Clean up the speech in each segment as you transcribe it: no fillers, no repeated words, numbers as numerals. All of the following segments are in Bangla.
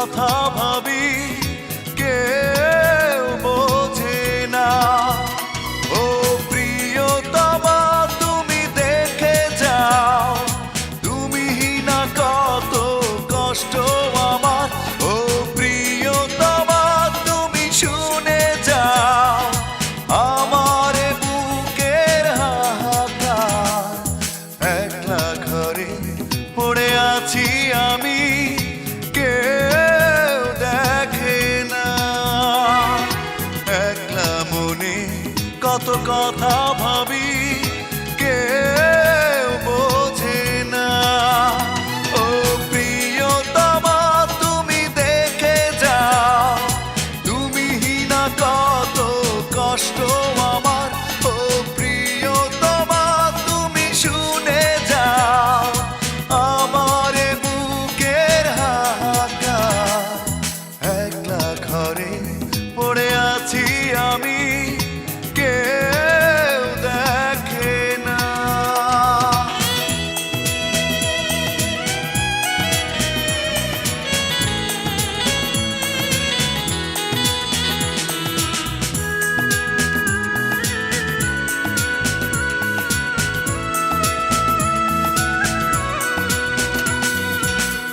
কথা ভাবি কেউ বোঝে না। ও প্রিয়তমা তুমি দেখে যাও, তুমি না কত কষ্ট আমার। ও প্রিয়তমা তুমি শুনে যাও আমার বুকের হাহাকার। একলা ঘরে পড়ে আছি আমি, কেউ দেখে না। একলা মনে কত কথা ভাবি কেউ বোঝে না। ও প্রিয়তমা তুমি দেখে যাও, তুমি না কত কষ্ট আমার। ও প্রিয়তমা তুমি শুনে যাও আমার বুকের হাহাকার। একলা ঘরে পড়ে আছি আমি, কেউ দেখে না।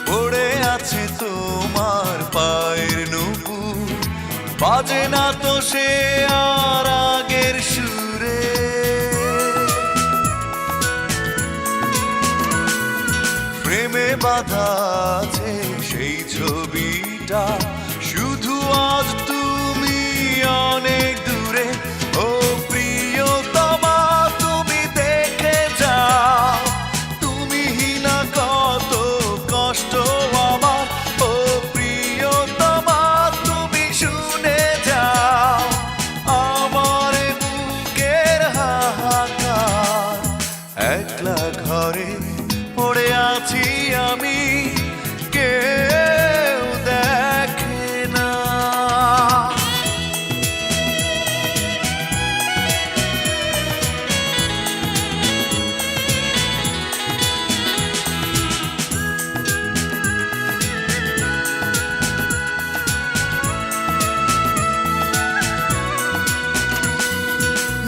পড়ে আছে তোমার পায়ের নুপুর, বাজে না তো সে আর আগের সুরে। প্রেমে বাঁধা আছে সেই ছবিটা, শুধু আজ তুমি অনেক দূরে। ও প্রিয়তমা তুমি দেখে যাও, তুমি না কত কষ্ট আমার। ও প্রিয়তমা তুমি শুনে যাও আমার বুকের হাহাকার। একলা ঘরে পড়ে আছি আমি, কেউ দেখে না।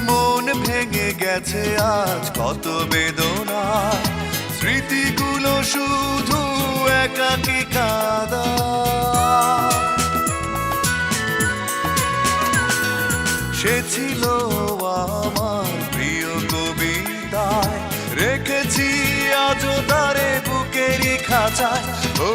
মন ভেঙে গেছে আজ কত বেদনা, স্মৃতিগুলো শুধু একাকী কাঁদা। সে ছিল আমার প্রিয় কবিতায়, রেখেছি আজও তারে বুকেরই খাঁচায়। ও